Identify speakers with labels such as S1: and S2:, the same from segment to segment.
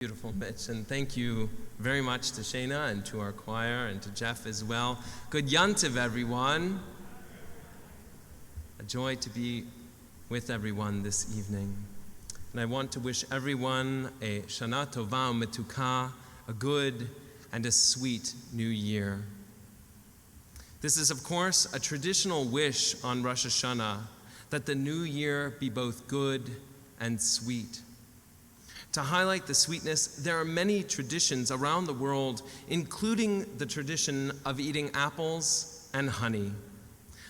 S1: Beautiful, Mitch, and thank you very much to Shayna and to our choir and to Jeff as well. Good Yantiv, everyone. A joy to be with everyone this evening. And I want to wish everyone a Shana Tova U'Metuka, a good and a sweet new year. This is, of course, a traditional wish on Rosh Hashana that the new year be both good and sweet. To highlight the sweetness, there are many traditions around the world, including the tradition of eating apples and honey.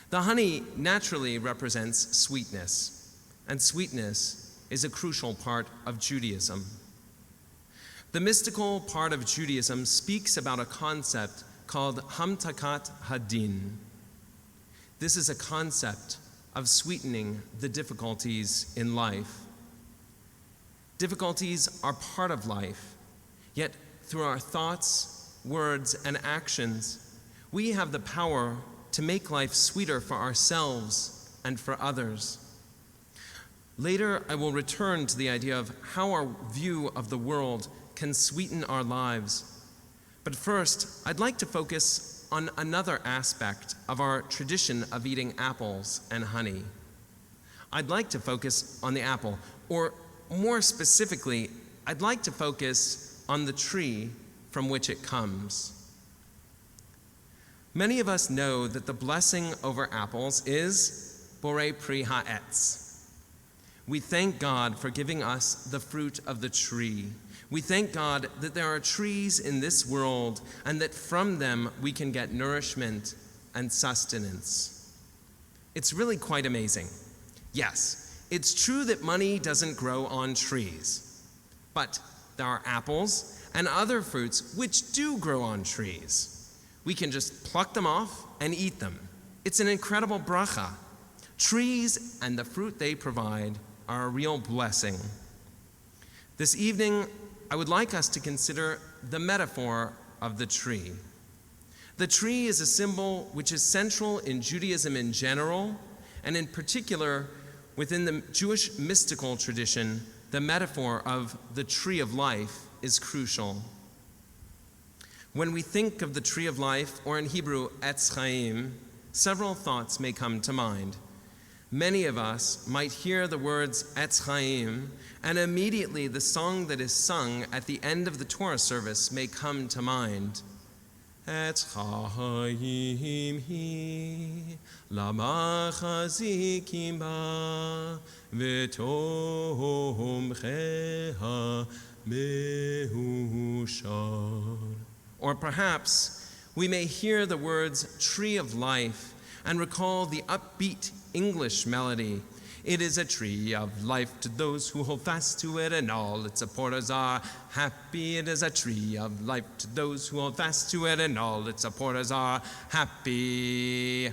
S1: The honey naturally represents sweetness, and sweetness is a crucial part of Judaism. The mystical part of Judaism speaks about a concept called Hamtakat Hadin. This is a concept of sweetening the difficulties in life. Difficulties are part of life, yet through our thoughts, words, and actions, we have the power to make life sweeter for ourselves and for others. Later, I will return to the idea of how our view of the world can sweeten our lives. But first, I'd like to focus on another aspect of our tradition of eating apples and honey. I'd like to focus on the apple, or more specifically, I'd like to focus on the tree from which it comes. Many of us know that the blessing over apples is Borei Pri Ha'etz. We thank God for giving us the fruit of the tree. We thank God that there are trees in this world and that from them we can get nourishment and sustenance. It's really quite amazing. Yes, it's true that money doesn't grow on trees, but there are apples and other fruits which do grow on trees. We can just pluck them off and eat them. It's an incredible bracha. Trees and the fruit they provide are a real blessing. This evening, I would like us to consider the metaphor of the tree. The tree is a symbol which is central in Judaism in general, and in particular, within the Jewish mystical tradition, the metaphor of the tree of life is crucial. When we think of the tree of life, or in Hebrew, Etz Chaim, several thoughts may come to mind. Many of us might hear the words Etz Chaim, and immediately the song that is sung at the end of the Torah service may come to mind. Etz Chaim hi lama chazikim ba v'tomcheha mehushar. Or perhaps we may hear the words tree of life and recall the upbeat English melody. It is a tree of life to those who hold fast to it, and all its supporters are happy. It is a tree of life to those who hold fast to it, and all its supporters are happy.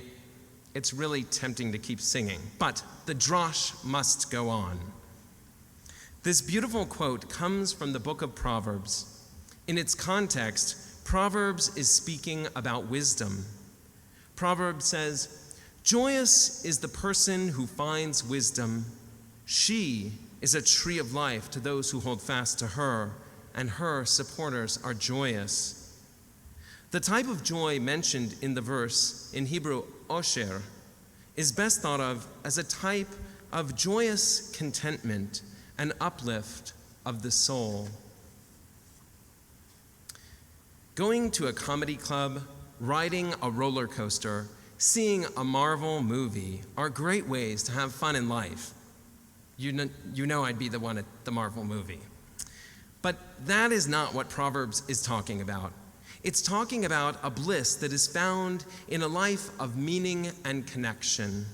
S1: It's really tempting to keep singing, but the drosh must go on. This beautiful quote comes from the book of Proverbs. In its context, Proverbs is speaking about wisdom. Proverbs says, "Joyous is the person who finds wisdom. She is a tree of life to those who hold fast to her, and her supporters are joyous." The type of joy mentioned in the verse, in Hebrew, osher, is best thought of as a type of joyous contentment and uplift of the soul. Going to a comedy club, riding a roller coaster, seeing a Marvel movie are great ways to have fun in life. You know I'd be the one at the Marvel movie. But that is not what Proverbs is talking about. It's talking about a bliss that is found in a life of meaning and connection.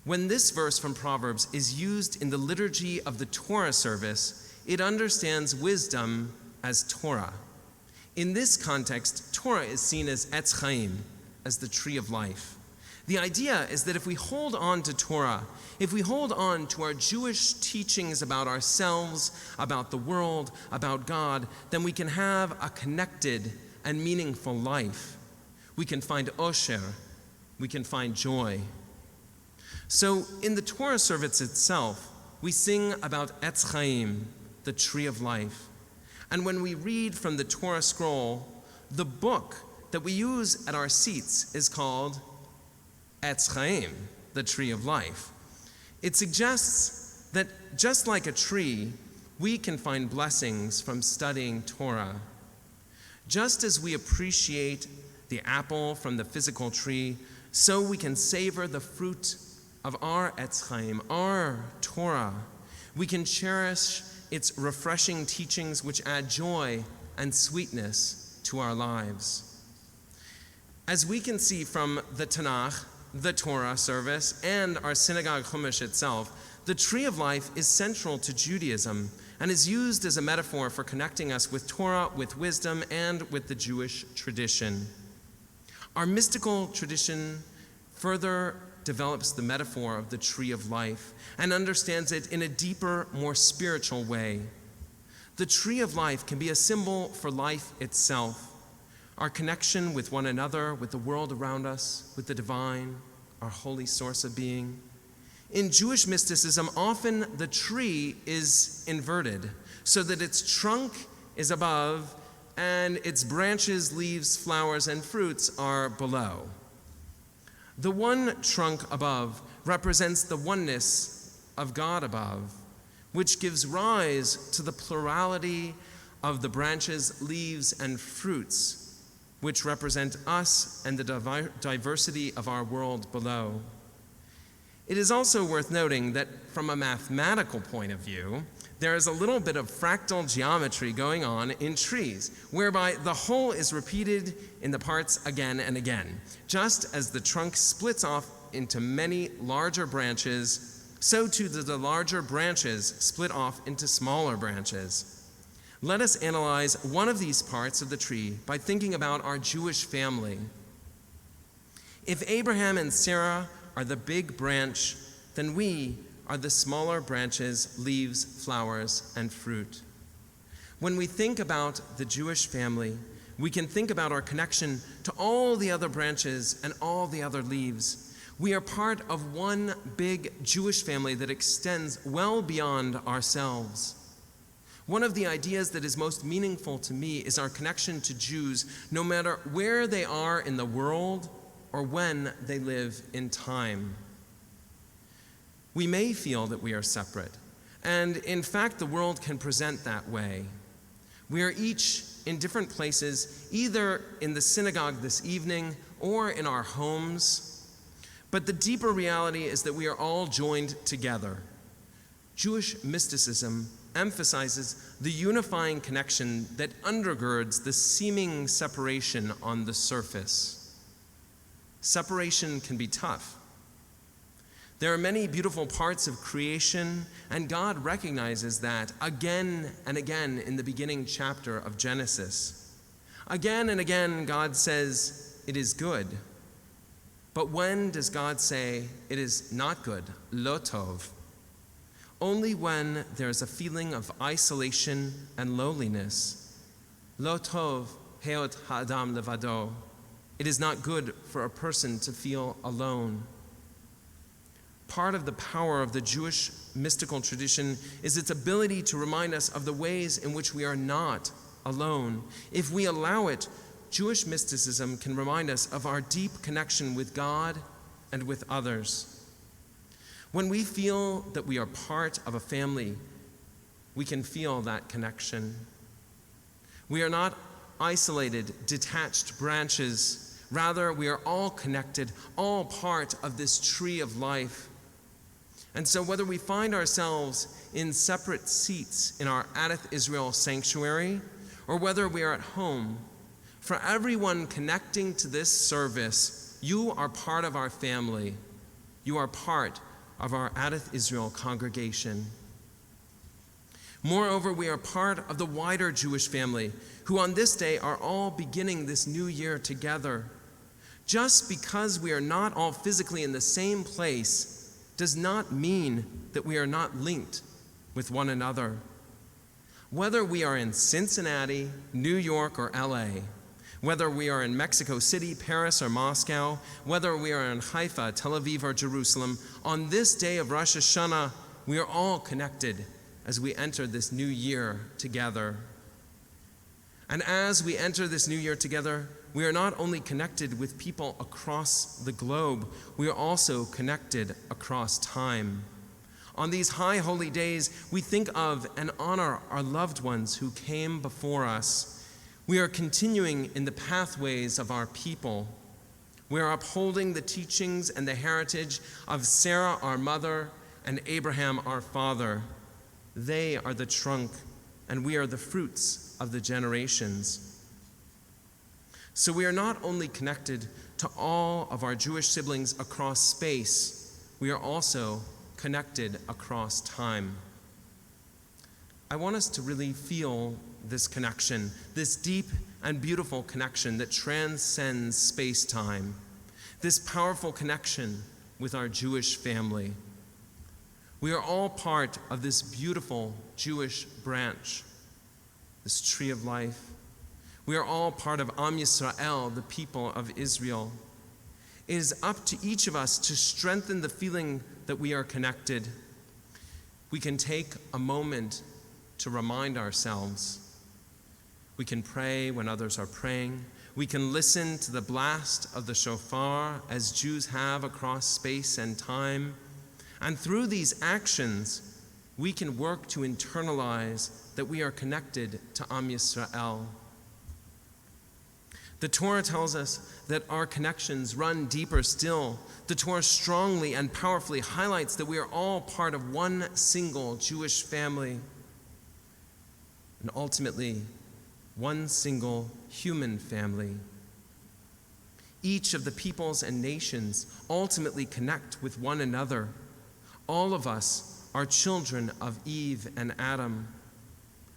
S1: When this verse from Proverbs is used in the liturgy of the Torah service, it understands wisdom as Torah. In this context, Torah is seen as Etz Chaim, as the tree of life. The idea is that if we hold on to Torah, if we hold on to our Jewish teachings about ourselves, about the world, about God, then we can have a connected and meaningful life. We can find osher, we can find joy. So in the Torah service itself, we sing about Etz Chaim, the tree of life. And when we read from the Torah scroll, the book that we use at our seats is called Etz Chaim, the tree of life. It suggests that just like a tree, we can find blessings from studying Torah. Just as we appreciate the apple from the physical tree, so we can savor the fruit of our Etz Chaim, our Torah. We can cherish its refreshing teachings which add joy and sweetness to our lives. As we can see from the Tanakh, the Torah service, and our synagogue Chumash itself, the tree of life is central to Judaism and is used as a metaphor for connecting us with Torah, with wisdom, and with the Jewish tradition. Our mystical tradition further develops the metaphor of the tree of life and understands it in a deeper, more spiritual way. The tree of life can be a symbol for life itself, our connection with one another, with the world around us, with the divine, our holy source of being. In Jewish mysticism, often the tree is inverted, so that its trunk is above and its branches, leaves, flowers, and fruits are below. The one trunk above represents the oneness of God above, which gives rise to the plurality of the branches, leaves, and fruits, which represent us and the diversity of our world below. It is also worth noting that from a mathematical point of view, there is a little bit of fractal geometry going on in trees, whereby the whole is repeated in the parts again and again. Just as the trunk splits off into many larger branches, so too do the larger branches split off into smaller branches. Let us analyze one of these parts of the tree by thinking about our Jewish family. If Abraham and Sarah are the big branch, then we are the smaller branches, leaves, flowers, and fruit. When we think about the Jewish family, we can think about our connection to all the other branches and all the other leaves. We are part of one big Jewish family that extends well beyond ourselves. One of the ideas that is most meaningful to me is our connection to Jews, no matter where they are in the world or when they live in time. We may feel that we are separate, and in fact the world can present that way. We are each in different places, either in the synagogue this evening or in our homes, but the deeper reality is that we are all joined together. Jewish mysticism emphasizes the unifying connection that undergirds the seeming separation on the surface. Separation can be tough. There are many beautiful parts of creation, and God recognizes that again and again in the beginning chapter of Genesis. Again and again, God says, it is good. But when does God say it is not good, lo tov? Only when there's a feeling of isolation and loneliness. Lo tov heot ha'adam levado. It is not good for a person to feel alone. Part of the power of the Jewish mystical tradition is its ability to remind us of the ways in which we are not alone. If we allow it, Jewish mysticism can remind us of our deep connection with God and with others. When we feel that we are part of a family, we can feel that connection. We are not isolated, detached branches. Rather, we are all connected, all part of this tree of life. And so whether we find ourselves in separate seats in our Adath Israel sanctuary, or whether we are at home, for everyone connecting to this service, you are part of our family. You are part of our Adath Israel congregation. Moreover, we are part of the wider Jewish family, who on this day are all beginning this new year together. Just because we are not all physically in the same place does not mean that we are not linked with one another. Whether we are in Cincinnati, New York, or LA, whether we are in Mexico City, Paris, or Moscow, whether we are in Haifa, Tel Aviv, or Jerusalem, on this day of Rosh Hashana, we are all connected as we enter this new year together. And as we enter this new year together, we are not only connected with people across the globe, we are also connected across time. On these high holy days, we think of and honor our loved ones who came before us. We are continuing in the pathways of our people. We are upholding the teachings and the heritage of Sarah, our mother, and Abraham, our father. They are the trunk, and we are the fruits of the generations. So we are not only connected to all of our Jewish siblings across space, we are also connected across time. I want us to really feel this connection, this deep and beautiful connection that transcends space-time, this powerful connection with our Jewish family. We are all part of this beautiful Jewish branch, this tree of life. We are all part of Am Yisrael, the people of Israel. It is up to each of us to strengthen the feeling that we are connected. We can take a moment to remind ourselves. We can pray when others are praying. We can listen to the blast of the shofar as Jews have across space and time. And through these actions, we can work to internalize that we are connected to Am Yisrael. The Torah tells us that our connections run deeper still. The Torah strongly and powerfully highlights that we are all part of one single Jewish family, and ultimately, one single human family. Each of the peoples and nations ultimately connect with one another. All of us are children of Eve and Adam.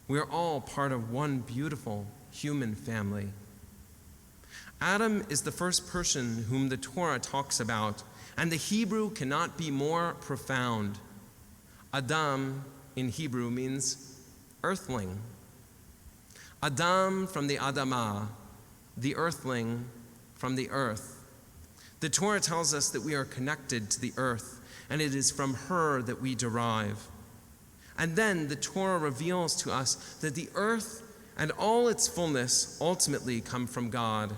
S1: We are all part of one beautiful human family. Adam is the first person whom the Torah talks about, and the Hebrew cannot be more profound. Adam in Hebrew means earthling. Adam from the Adamah, the earthling from the earth. The Torah tells us that we are connected to the earth, and it is from her that we derive. And then the Torah reveals to us that the earth and all its fullness ultimately come from God.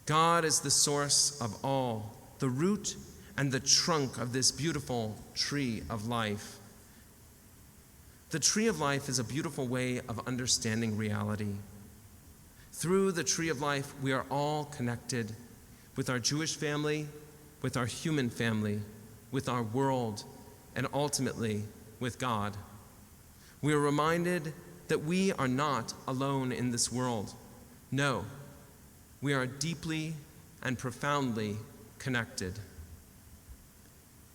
S1: God is the source of all, the root and the trunk of this beautiful tree of life. The tree of life is a beautiful way of understanding reality. Through the tree of life, we are all connected with our Jewish family, with our human family, with our world, and ultimately with God. We are reminded that we are not alone in this world. No, we are deeply and profoundly connected.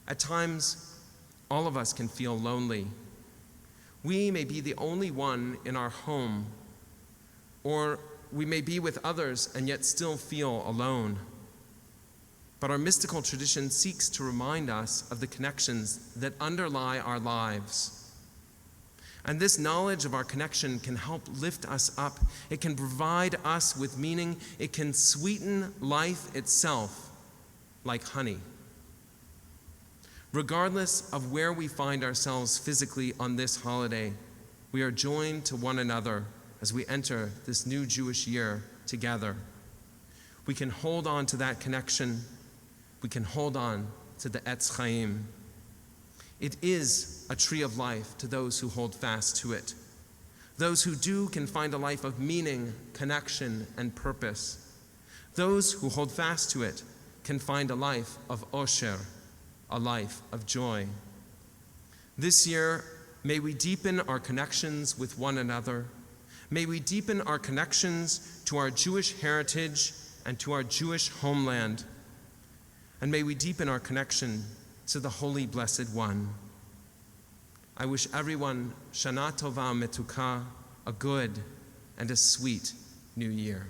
S1: At times, all of us can feel lonely. We may be the only one in our home, or we may be with others and yet still feel alone. But our mystical tradition seeks to remind us of the connections that underlie our lives. And this knowledge of our connection can help lift us up. It can provide us with meaning. It can sweeten life itself like honey. Regardless of where we find ourselves physically on this holiday, we are joined to one another as we enter this new Jewish year together. We can hold on to that connection. We can hold on to the Etz Chaim. It is a tree of life to those who hold fast to it. Those who do can find a life of meaning, connection, and purpose. Those who hold fast to it can find a life of osher, a life of joy. This year, may we deepen our connections with one another. May we deepen our connections to our Jewish heritage and to our Jewish homeland. And may we deepen our connection to the Holy Blessed One. I wish everyone Shana Tova Metuka, a good and a sweet new year.